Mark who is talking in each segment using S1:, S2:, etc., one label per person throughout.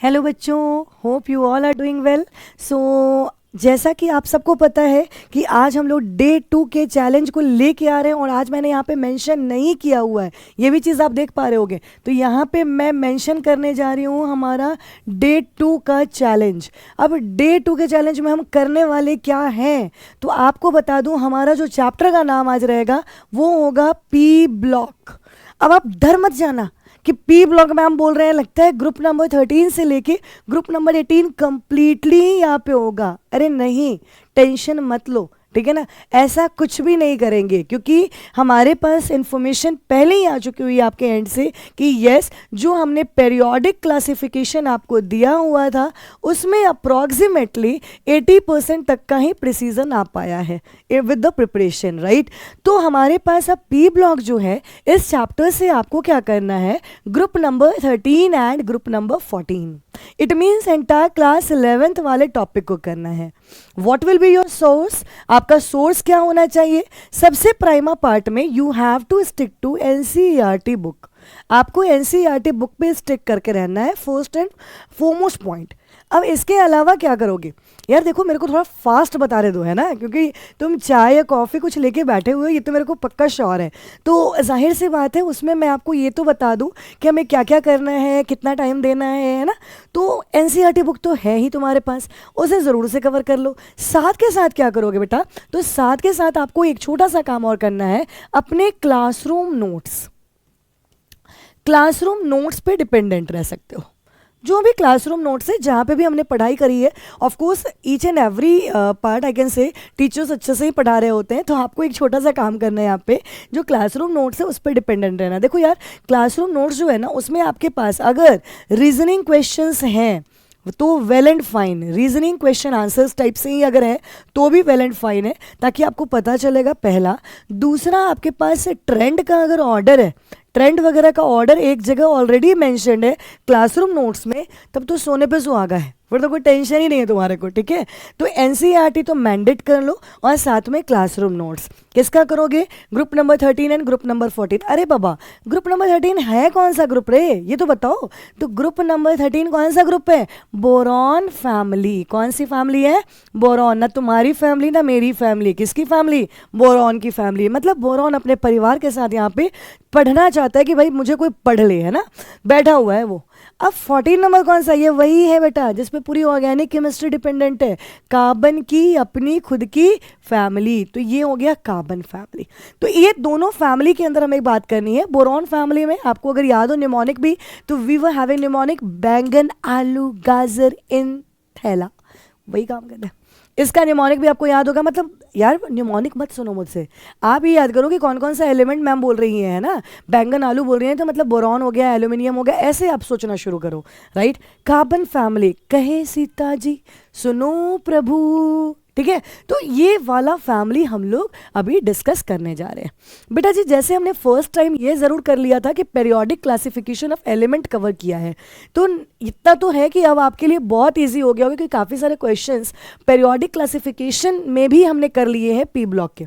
S1: Hello बच्चों, hope you all are doing well. So जैसा कि आप सबको पता है कि आज हम लोग डे 2 के चैलेंज को लेके आ रहे हैं और आज मैंने यहाँ पे मेंशन नहीं किया हुआ है, ये भी चीज़ आप देख पा रहे होगे। तो यहाँ पे मैं मेंशन करने जा रही हूँ हमारा डे 2 का चैलेंज। अब डे 2 के चैलेंज में हम करने वाले क्या हैं, तो आपको बता दूँ हमारा जो चैप्टर का नाम आज रहेगा वो होगा पी ब्लॉक। अब आप डर मत जाना कि पी ब्लॉक में हम बोल रहे हैं, लगता है ग्रुप नंबर 13 से लेके ग्रुप नंबर 18 कंप्लीटली यहाँ पे होगा। अरे नहीं, टेंशन मत लो, ठीक है ना। ऐसा कुछ भी नहीं करेंगे क्योंकि हमारे पास इंफॉर्मेशन पहले ही आ चुकी हुई है आपके एंड से कि यस, जो हमने पेरियोडिक क्लासिफिकेशन आपको दिया हुआ था उसमें अप्रॉक्सीमेटली 80% तक का ही प्रिसीजन आ पाया है विद द प्रिपरेशन, राइट। तो हमारे पास अब पी ब्लॉक जो है, इस चैप्टर से आपको क्या करना है, group number 13 and group number 14, it means entire class 11th वाले टॉपिक को करना है। What will be your source, आपका सोर्स क्या होना चाहिए। सबसे प्राइमा पार्ट में you have to stick to NCERT book, आपको एनसीईआरटी बुक पे स्टिक करके रहना है, फर्स्ट एंड फोरमोस्ट पॉइंट। अब इसके अलावा क्या करोगे यार, देखो मेरे को थोड़ा फास्ट बता रहे दो, है ना, क्योंकि तुम चाय या कॉफ़ी कुछ लेके बैठे हुए हो, ये तो मेरे को पक्का श्योर है। तो जाहिर सी बात है उसमें मैं आपको ये तो बता दूं कि हमें क्या क्या करना है, कितना टाइम देना है ना। तो एनसीईआरटी बुक तो है ही तुम्हारे पास, उसे ज़रूर से कवर कर लो। साथ के साथ क्या करोगे बेटा, तो साथ के साथ आपको एक छोटा सा काम और करना है, अपने क्लासरूम नोट्स पे डिपेंडेंट रह सकते हो। जो भी क्लासरूम नोट्स है, जहाँ पे भी हमने पढ़ाई करी है, of course each and every part I can say teachers अच्छे से ही पढ़ा रहे होते हैं, तो आपको एक छोटा सा काम करना है यहाँ पे, जो क्लासरूम नोट्स है उस पर डिपेंडेंट रहना। देखो यार, क्लासरूम नोट्स जो है ना, उसमें आपके पास अगर रीजनिंग क्वेश्चंस हैं तो well and fine, reasoning question answers type से ही अगर है तो भी वेल एंड फाइन है, ताकि आपको पता चलेगा, पहला। दूसरा, आपके पास ट्रेंड का अगर ऑर्डर है, ट्रेंड वगैरह का ऑर्डर एक जगह ऑलरेडी मेंशन्ड है क्लासरूम नोट्स में, तब तो सोने पे सुहागा है, फिर तो कोई टेंशन ही नहीं है तुम्हारे को, ठीक है। तो एनसीईआरटी तो मैंडेट कर लो और साथ में क्लासरूम नोट्स किसका करोगे, group number 13 and group number 14। अरे बाबा, ग्रुप नंबर 13 है कौन सा ग्रुप रे, ये तो बताओ। तो ग्रुप नंबर 13 कौन सा ग्रुप है, बोरॉन फैमिली। कौन सी फैमिली है, बोरॉन। ना तुम्हारी फैमिली ना मेरी फैमिली, किसकी फैमिली, बोरॉन की फैमिली। मतलब बोरॉन अपने परिवार के साथ यहाँ पे पढ़ना चाहता है कि भाई मुझे कोई पढ़ ले, है ना, बैठा हुआ है वो। अब 14 नंबर कौन सा, ये वही है बेटा जिसपे पूरी ऑर्गेनिक केमिस्ट्री डिपेंडेंट है, कार्बन की अपनी खुद की फैमिली। तो ये हो गया कार्बन फैमिली। तो ये दोनों फैमिली के अंदर हमें एक बात करनी है। बोरॉन फैमिली में आपको अगर याद हो निमोनिक भी, तो वी वर हैविंग निमोनिक बैंगन आलू गाजर इन थैला, वही काम करना है। इसका निमोनिक भी आपको याद होगा। मतलब यार निमोनिक मत सुनो मुझसे, आप ये याद करो कि कौन कौन सा एलिमेंट मैम बोल रही है ना। बैंगन आलू बोल रही हैं तो मतलब बोरॉन हो गया, एल्यूमिनियम हो गया, ऐसे आप सोचना शुरू करो, राइट। कार्बन फैमिली, कहे सीता जी सुनो प्रभु, ठीक है। तो ये वाला फैमिली हम लोग अभी डिस्कस करने जा रहे हैं बेटा जी। जैसे हमने फर्स्ट टाइम ये ज़रूर कर लिया था कि periodic classification of element cover किया है, तो इतना तो है कि अब आपके लिए बहुत इजी हो गया होगा कि काफ़ी सारे क्वेश्चंस पेरियोडिक क्लासिफिकेशन में भी हमने कर लिए हैं पी ब्लॉक के,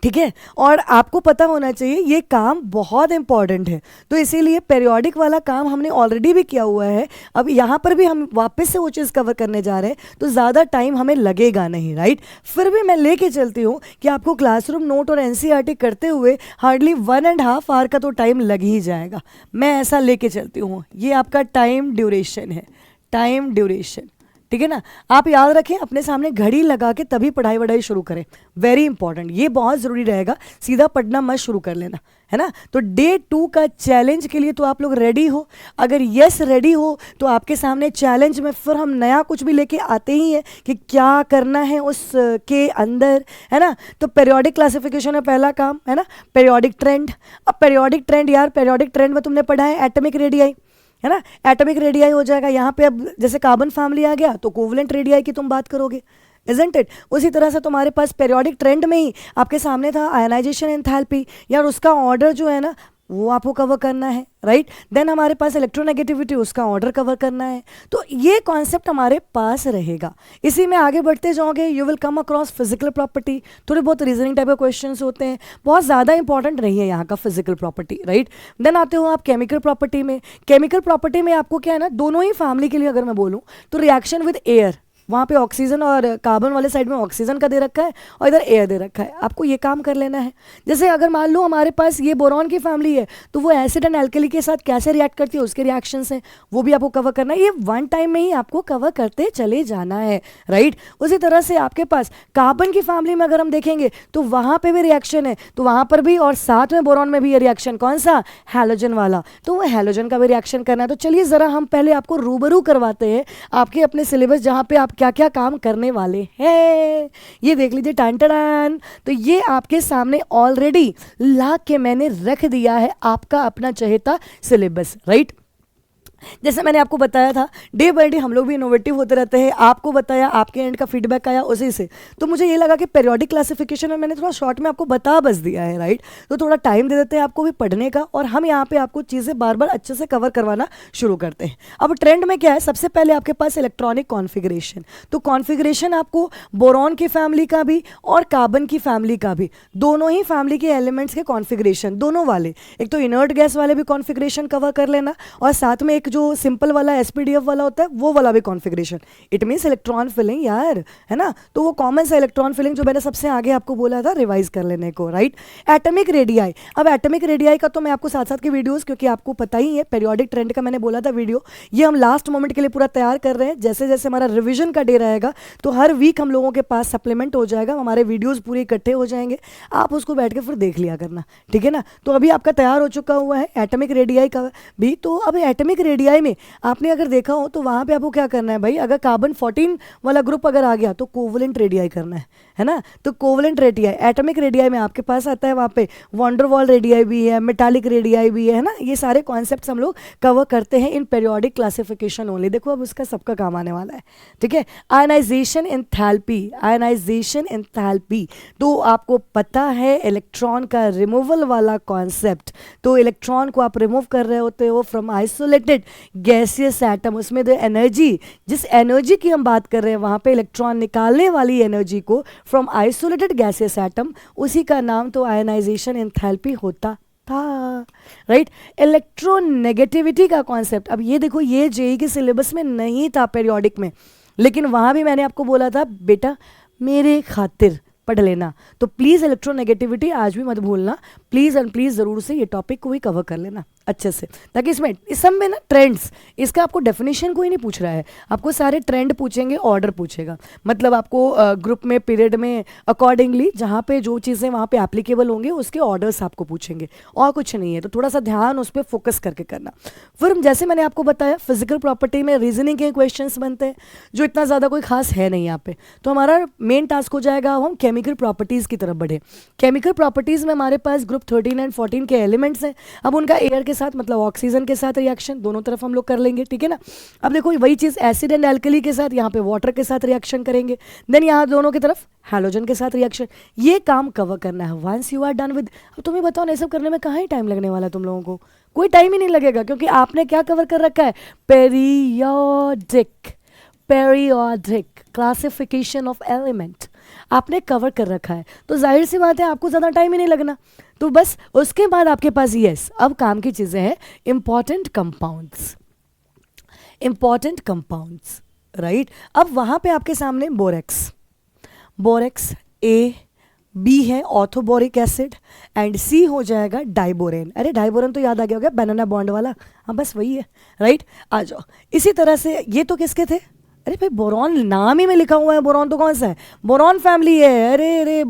S1: ठीक है। और आपको पता होना चाहिए ये काम बहुत इंपॉर्टेंट है, तो इसीलिए पेरियोडिक वाला काम हमने ऑलरेडी भी किया हुआ है। अब यहाँ पर भी हम वापस से वो चीज़ कवर करने जा रहे हैं, तो ज़्यादा टाइम हमें लगेगा नहीं, राइट। फिर भी मैं लेके चलती हूँ कि आपको क्लासरूम नोट और एनसीईआरटी करते हुए हार्डली 1.5 आवर का तो टाइम लग ही जाएगा, मैं ऐसा लेके चलती हूँ। ये आपका टाइम ड्यूरेशन है, टाइम ड्यूरेशन, ठीक है ना। आप याद रखें, अपने सामने घड़ी लगा के तभी पढ़ाई वढ़ाई शुरू करें, वेरी इंपॉर्टेंट, ये बहुत ज़रूरी रहेगा। सीधा पढ़ना मत शुरू कर लेना, है ना। तो डे 2 का चैलेंज के लिए तो आप लोग रेडी हो। अगर यस रेडी हो तो आपके सामने चैलेंज में फिर हम नया कुछ भी लेके आते ही हैं कि क्या करना है उस के अंदर, है ना। तो पेरियोडिक क्लासिफिकेशन है पहला काम, है ना। पेरियोडिक ट्रेंड, अब पेरियोडिक ट्रेंड यार, पेरियोडिक ट्रेंड में तुमने पढ़ा है एटॉमिक रेडियाई, है ना। एटॉमिक रेडियाई हो जाएगा यहाँ पे। अब जैसे कार्बन फैमिली आ गया तो कोवलेंट रेडियाई की तुम बात करोगे, इजंट इट। उसी तरह से तुम्हारे पास पेरियोडिक ट्रेंड में ही आपके सामने था आयनाइजेशन एंथैल्पी, यार उसका ऑर्डर जो है ना वो आपको कवर करना है, राइट। देन हमारे पास इलेक्ट्रोनेगेटिविटी, उसका ऑर्डर कवर करना है। तो ये कॉन्सेप्ट हमारे पास रहेगा। इसी में आगे बढ़ते जाओगे, you will come across physical property, थोड़े बहुत रीजनिंग टाइप के क्वेश्चंस होते हैं, बहुत ज़्यादा इंपॉर्टेंट नहीं है यहाँ का फिजिकल प्रॉपर्टी, राइट। देन आते हो आप केमिकल प्रॉपर्टी में। केमिकल प्रॉपर्टी में आपको क्या है ना, दोनों ही फैमिली के लिए अगर मैं बोलूँ तो रिएक्शन विद एयर, वहाँ पे ऑक्सीजन और कार्बन वाले साइड में ऑक्सीजन का दे रखा है और इधर एयर दे रखा है, आपको ये काम कर लेना है। जैसे अगर मान लो हमारे पास ये बोरॉन की फैमिली है, तो वो एसिड एंड एल्कली के साथ कैसे रिएक्ट करती है, उसके रिएक्शंस हैं, वो भी आपको कवर करना है। ये वन टाइम में ही आपको कवर करते चले जाना है, राइट। उसी तरह से आपके पास कार्बन की फैमिली में अगर हम देखेंगे तो वहाँ पर भी रिएक्शन है, तो वहाँ पर भी, और साथ में बोरॉन में भी ये रिएक्शन कौन सा, हैलोजन वाला, तो वो हैलोजन का भी रिएक्शन करना है। तो चलिए ज़रा हम पहले आपको रूबरू करवाते हैं आपके अपने सिलेबस, जहाँ पे आप क्या क्या काम करने वाले हैं। ये देख लीजिए, टान टान। तो ये आपके सामने ऑलरेडी ला के मैंने रख दिया है आपका अपना चहेता सिलेबस, राइट। जैसे मैंने आपको बताया था, डे बाय डे हम लोग भी इनोवेटिव होते रहते हैं। आपको बताया, आपके एंड का फीडबैक आया उसी से, तो मुझे ये लगा कि पेरियोडिक क्लासिफिकेशन में मैंने थोड़ा शॉर्ट में आपको बता बस दिया है, राइट। तो थोड़ा टाइम दे देते हैं आपको भी पढ़ने का, और हम यहाँ पे आपको चीज़ें बार बार अच्छे से कवर करवाना शुरू करते हैं। अब ट्रेंड में क्या है, सबसे पहले आपके पास इलेक्ट्रॉनिक कॉन्फिगरेशन। तो कॉन्फिगरेशन आपको बोरॉन की फैमिली का भी और कार्बन की फैमिली का भी, दोनों ही फैमिली के एलिमेंट्स के कॉन्फिगरेशन, दोनों वाले, एक तो इनर्ट गैस वाले भी कॉन्फिगरेशन कवर कर लेना, और साथ में एक जो सिंपल वाला एसपीडीएफ वाला होता है वो वाला भी configuration. It means electron filling यार, है ना। तो वो कॉमन सा इलेक्ट्रॉन फिलिंग जो मैंने सबसे आगे आपको बोला था रिवाइज कर लेने को, राइट। एटॉमिक रेडियाई, अब एटॉमिक रेडियाई का तो मैं आपको साथ साथ के वीडियोस, क्योंकि आपको पता ही है पेरियोडिक ट्रेंड का मैंने बोला था वीडियो, ये हम लास्ट मोमेंट के लिए पूरा तैयार कर रहे हैं। जैसे जैसे हमारा रिविजन का डे रहेगा तो हर वीक हम लोगों के पास सप्लीमेंट हो जाएगा, हमारे वीडियोज़ पूरे इकट्ठे हो जाएंगे, आप उसको बैठ के फिर देख लिया करना, ठीक है ना। तो अभी आपका तैयार हो चुका हुआ है एटॉमिक रेडियाई का भी। तो अब एटॉमिक रेडियाई में आपने अगर देखा हो तो वहाँ पे आपको क्या करना है भाई, अगर कार्बन 14 वाला ग्रुप अगर आ गया तो कोवलेंट रेडियाई करना है ना। तो कोवलेंट रेडियाई एटॉमिक रेडियाई में आपके पास आता है, वहाँ पे वॉन्डरवॉल रेडियाई भी है, मेटालिक रेडियाई भी है ना। ये सारे कॉन्सेप्ट्स हम लोग कवर करते हैं इन पेरियोडिक क्लासिफिकेशन ओनली। देखो अब उसका सबका काम आने वाला है, ठीक है। आयनाइजेशन एंथैल्पी, आयनाइजेशन एंथैल्पी, तो आपको पता है इलेक्ट्रॉन का रिमूवल वाला कॉन्सेप्ट। तो इलेक्ट्रॉन को आप रिमूव कर रहे होते हो फ्रॉम आइसोलेटेड गैसियस एटम, उसमें जो एनर्जी, जिस एनर्जी की हम बात कर रहे हैं वहाँ पे इलेक्ट्रॉन निकालने वाली एनर्जी को फ्रॉम आइसोलेटेड गैसियस एटम, उसी का नाम तो आयनाइजेशन एंथैल्पी होता था, राइट। इलेक्ट्रोनेगेटिविटी का कॉन्सेप्ट, अब ये देखो ये जेईई के सिलेबस में नहीं था पेरियोडिक में, लेकिन वहाँ भी मैंने आपको बोला था बेटा मेरे खातिर पढ़ लेना। तो प्लीज़ इलेक्ट्रोनेगेटिविटी आज भी मत भूलना, प्लीज़ एंड प्लीज़ ज़रूर से ये टॉपिक को भी कवर कर लेना अच्छे से, ताकि इसमें इस सब में ना ट्रेंड्स, इसका आपको डेफिनेशन कोई नहीं पूछ रहा है, आपको सारे ट्रेंड पूछेंगे, ऑर्डर पूछेगा। मतलब आपको ग्रुप में पीरियड में अकॉर्डिंगली जहाँ पे जो चीज़ें वहाँ पे एप्लीकेबल होंगे उसके ऑर्डर्स आपको पूछेंगे, और कुछ नहीं है। तो थोड़ा सा ध्यान उस पर फोकस करके करना। फिर जैसे मैंने आपको बताया फिजिकल प्रॉपर्टी में रीजनिंग के क्वेश्चन बनते हैं, जो इतना ज़्यादा कोई खास है नहीं यहाँ पे। तो हमारा मेन टास्क हो जाएगा, अब हम केमिकल प्रॉपर्टीज़ की तरफ बढ़े। केमिकल प्रॉपर्टीज़ में हमारे पास ग्रुप 13 एंड 14 के एलिमेंट्स हैं। अब उनका एयर के साथ मतलब ऑक्सीजन के साथ रिएक्शन दोनों तरफ हम लोग कर लेंगे, ठीक है ना। अब देखो वही चीज़ एसिड एंड एल्कली के साथ, यहाँ पे वाटर के साथ रिएक्शन करेंगे, देन यहाँ दोनों की तरफ हैलोजन के साथ रिएक्शन, ये काम कवर करना है। Once you are done with, अब तुम्हें बताओ ना ये सब करने में कहाँ ही टाइम लगने वाला है तुम लोगों को, कोई टाइम ही नहीं लगेगा, क्योंकि आपने क्या कवर कर रखा है, पेरियोडिक क्लासिफिकेशन ऑफ एलिमेंट आपने कवर कर रखा है। तो जाहिर सी बात है आपको ज़्यादा टाइम ही नहीं लगना। तो बस उसके बाद आपके पास यस अब काम की चीज़ें हैं, इंपॉर्टेंट कंपाउंड्स, राइट। अब वहाँ पे आपके सामने बोरेक्स ए, बी है ऑर्थोबोरिक एसिड, एंड सी हो जाएगा डाइबोरेन। अरे डाइबोरेन तो याद आ गया होगा, बनाना बॉन्ड वाला, हाँ बस वही है, राइट। आ जाओ इसी तरह से, ये तो किसके थे, अरे भाई बोरॉन नाम ही में लिखा हुआ है, बोरॉन तो कौन सा है, बोरॉन फैमिली है। अरे अरे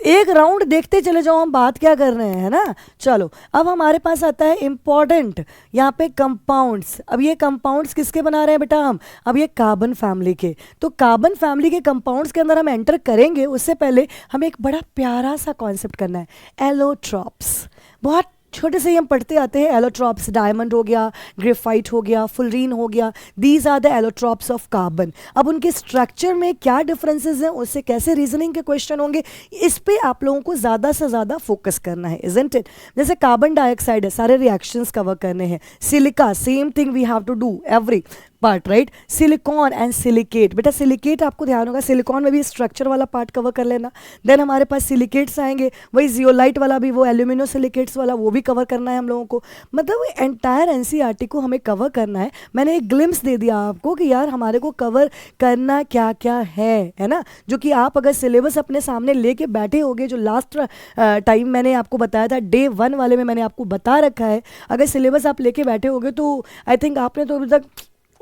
S1: एक राउंड देखते चले जाओ हम बात क्या कर रहे हैं, है ना। चलो अब हमारे पास आता है इंपॉर्टेंट यहाँ पे कंपाउंड्स। अब ये कंपाउंड्स किसके बना रहे हैं बेटा हम, अब ये कार्बन फैमिली के। तो कार्बन फैमिली के कंपाउंड्स के अंदर हम एंटर करेंगे, उससे पहले हमें एक बड़ा प्यारा सा कॉन्सेप्ट करना है, एलोट्रॉप्स। बहुत छोटे से ही हम पढ़ते आते हैं, एलोट्रॉप्स, डायमंड हो गया, ग्रेफाइट हो गया, फुलरीन हो गया, these are the allotropes of carbon. अब उनके स्ट्रक्चर में क्या डिफरेंसेस हैं, उससे कैसे रीजनिंग के क्वेश्चन होंगे, इस पे आप लोगों को ज़्यादा से ज़्यादा फोकस करना है, इजंट इट। जैसे कार्बन डाइऑक्साइड है, सारे रिएक्शंस कवर करने हैं। Silica, same thing we have to do every part, right. Silicon and silicate, बेटा सिलिकेट आपको ध्यान होगा, सिलिकॉन में भी स्ट्रक्चर वाला पार्ट कवर कर लेना। देन हमारे पास सिलिकेट्स आएंगे, वही जियोलाइट वाला भी, वो एल्यूमिनो सिलिकेट्स वाला, वो भी कवर करना है हम लोगों को। मतलब एंटायर एनसीईआरटी को हमें कवर करना है। मैंने एक ग्लिम्स दे दिया आपको कि यार हमारे को कवर करना क्या क्या है ना, जो कि आप अगर सिलेबस अपने सामने लेके बैठे होगे, जो लास्ट टाइम मैंने आपको बताया था, डे 1 वाले में मैंने आपको बता रखा है, अगर सिलेबस आप लेके बैठे होगे तो आई थिंक आपने तो अभी तक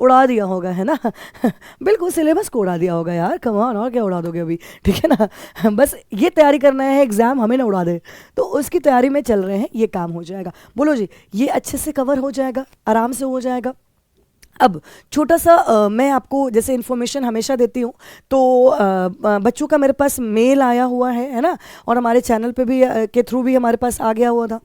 S1: उड़ा दिया होगा, है ना। बिल्कुल सिलेबस को उड़ा दिया होगा यार, कम ऑन, और क्या उड़ा दोगे अभी, ठीक है ना। बस ये तैयारी करना है, एग्जाम हमें ना उड़ा दे, तो उसकी तैयारी में चल रहे हैं, ये काम हो जाएगा। बोलो जी, ये अच्छे से कवर हो जाएगा, आराम से हो जाएगा। अब छोटा सा मैं आपको जैसे इन्फॉर्मेशन हमेशा देती हूँ, तो बच्चों का मेरे पास मेल आया हुआ है ना, और हमारे चैनल पे भी के थ्रू भी हमारे पास आ गया हुआ था।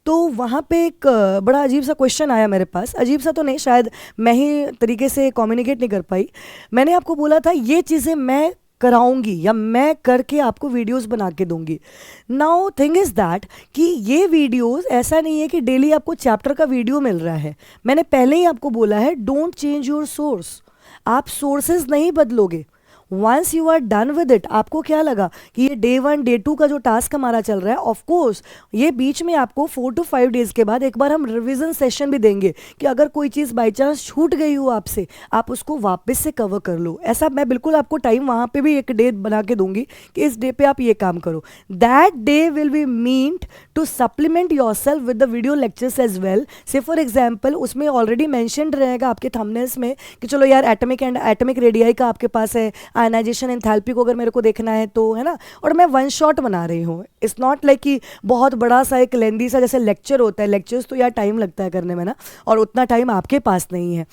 S1: तो वहाँ पे एक बड़ा अजीब सा क्वेश्चन आया मेरे पास, अजीब सा तो नहीं, शायद मैं ही तरीके से कम्युनिकेट नहीं कर पाई। मैंने आपको बोला था ये चीज़ें मैं कराऊंगी या मैं करके आपको वीडियोस बना के दूंगी। नाउ थिंग इज़ दैट कि ये वीडियोस ऐसा नहीं है कि डेली आपको चैप्टर का वीडियो मिल रहा है। मैंने पहले ही आपको बोला है, डोंट चेंज योर सोर्स। आप सोर्सेज नहीं बदलोगे। Once you are done with it, आपको क्या लगा कि ये डे 1 डे 2 का जो टास्क हमारा चल रहा है, ऑफ कोर्स ये बीच में आपको 4 to 5 डेज के बाद एक बार हम रिवीजन सेशन भी देंगे कि अगर कोई चीज़ बाई चांस छूट गई हो आपसे, आप उसको वापस से कवर कर लो। ऐसा मैं बिल्कुल आपको टाइम वहाँ पे भी एक डे बना के दूंगी कि इस डे पे आप ये काम करो। That day will be meant to supplement yourself with the video lectures as well. Say for example उसमें ऑलरेडी मैंशनड रहेगा आपके थंबनेल्स में कि चलो यार एटमिक एंड एटमिक रेडियाई का आपके पास है, आयनाइजेशन एंथैल्पी को अगर मेरे को देखना है तो, है ना। और मैं वन शॉट बना रही हूँ, इट्स नॉट लाइक कि बहुत बड़ा सा एक लेंदी सा जैसे लेक्चर होता है। लेक्चर्स तो यार टाइम लगता है करने में ना, और उतना टाइम आपके पास नहीं है,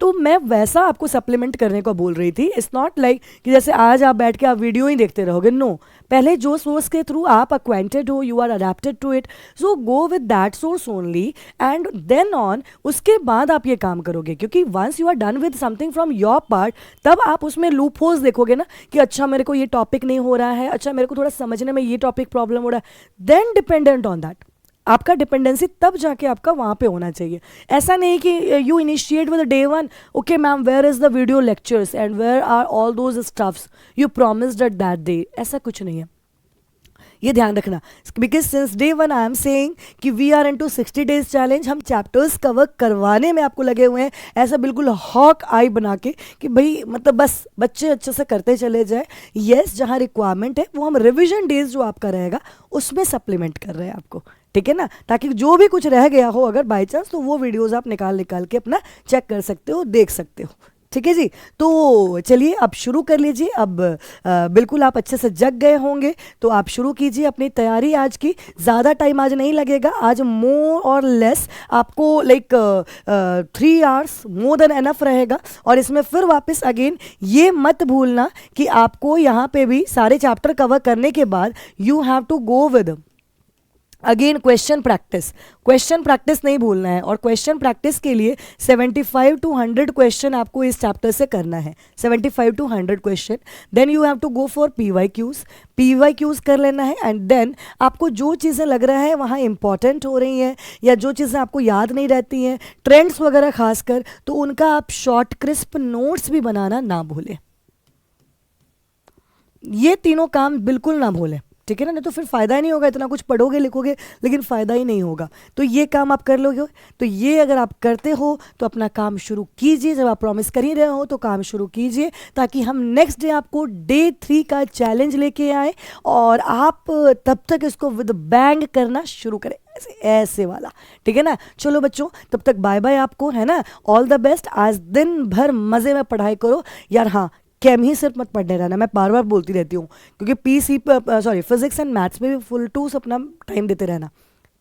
S1: तो मैं वैसा आपको सप्लीमेंट करने को बोल रही थी। इट्स नॉट लाइक कि जैसे आज आप बैठ के आप वीडियो ही देखते रहोगे, नो। पहले जो सोर्स के थ्रू आप अक्वेंटेड हो, you are adapted to it, so go with that source only and then on, उसके बाद आप ये काम करोगे। क्योंकि once you are done with something from your part, तब आप उसमें लूप होल्स देखोगे ना कि अच्छा मेरे को ये टॉपिक नहीं हो रहा है, अच्छा मेरे को थोड़ा समझने में ये टॉपिक प्रॉब्लम हो रहा है, देन डिपेंडेंट ऑन दैट आपका डिपेंडेंसी तब जाके आपका वहाँ पे होना चाहिए। ऐसा नहीं कि you initiate with day 1, okay ma'am where is the video lectures and where are all those stuffs you promised at that day, ऐसा कुछ नहीं है। ये ध्यान रखना, because since day 1 I am saying कि we are into 60 days challenge. हम chapters cover करवाने में आपको लगे हुए हैं, ऐसा बिल्कुल हॉक आई बना के कि भाई मतलब बस बच्चे अच्छे से करते चले जाए। येस, जहाँ रिक्वायरमेंट है वो हम रिविजन डेज जो आपका रहेगा उसमें सप्लीमेंट कर रहे हैं आपको, ठीक है ना, ताकि जो भी कुछ रह गया हो अगर बाई चांस, तो वो वीडियोज़ आप निकाल के अपना चेक कर सकते हो, देख सकते हो। ठीक है जी, तो चलिए अब शुरू कर लीजिए। अब बिल्कुल आप अच्छे से जग गए होंगे, तो आप शुरू कीजिए अपनी तैयारी आज की। ज़्यादा टाइम आज नहीं लगेगा, आज मोर और लेस आपको like 3 hours more than enough रहेगा। और इसमें फिर वापस अगेन ये मत भूलना कि आपको यहाँ पे भी सारे चैप्टर कवर करने के बाद you have to go with again question practice नहीं भूलना है। और क्वेश्चन प्रैक्टिस के लिए 75 to 100 क्वेश्चन आपको इस चैप्टर से करना है, 75 to 100 question. Then you have to go for PYQs कर लेना है। एंड देन आपको जो चीज़ें लग रहा है वहाँ इंपॉर्टेंट हो रही हैं या जो चीज़ें आपको याद नहीं रहती हैं, ट्रेंड्स वगैरह खासकर, तो उनका आप शॉर्ट क्रिस्प नोट्स भी बनाना ना भूलें। ये तीनों काम बिल्कुल ना भूलें, ठीक है ना, नहीं तो फिर फ़ायदा ही नहीं होगा। इतना कुछ पढ़ोगे लिखोगे लेकिन फ़ायदा ही नहीं होगा। तो ये काम आप कर लोगे, तो ये अगर आप करते हो तो अपना काम शुरू कीजिए। जब आप प्रॉमिस कर ही रहे हो तो काम शुरू कीजिए, ताकि हम नेक्स्ट डे आपको डे 3 का चैलेंज लेके आए और आप तब तक इसको विद बैंग करना शुरू करें, ऐसे वाला, ठीक है ना। चलो बच्चों, तब तक बाय बाय आपको, है ना, ऑल द बेस्ट। आज दिन भर मज़े में पढ़ाई करो यार। हाँ, केम ही सिर्फ मत पढ़ने रहना, मैं बार बार बोलती रहती हूँ, क्योंकि फिजिक्स एंड मैथ्स में भी फुल टू अपना टाइम देते रहना,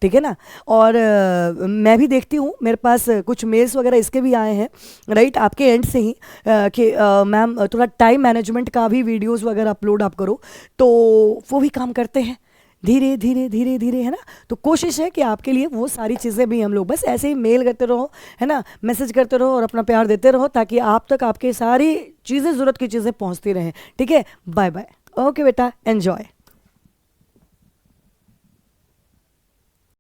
S1: ठीक है ना। और मैं भी देखती हूँ, मेरे पास कुछ मेल्स वगैरह इसके भी आए हैं, राइट, आपके एंड से ही कि मैम थोड़ा टाइम मैनेजमेंट का भी वीडियोस वगैरह अपलोड आप करो, तो वो भी काम करते हैं। धीरे धीरे धीरे धीरे, है ना। तो कोशिश है कि आपके लिए वो सारी चीज़ें भी हम लोग बस ऐसे ही मेल करते रहो, है ना, मैसेज करते रहो और अपना प्यार देते रहो, ताकि आप तक आपके सारी चीज़ें, ज़रूरत की चीज़ें पहुंचती रहें। ठीक है, बाय बाय। ओके बेटा, एन्जॉय।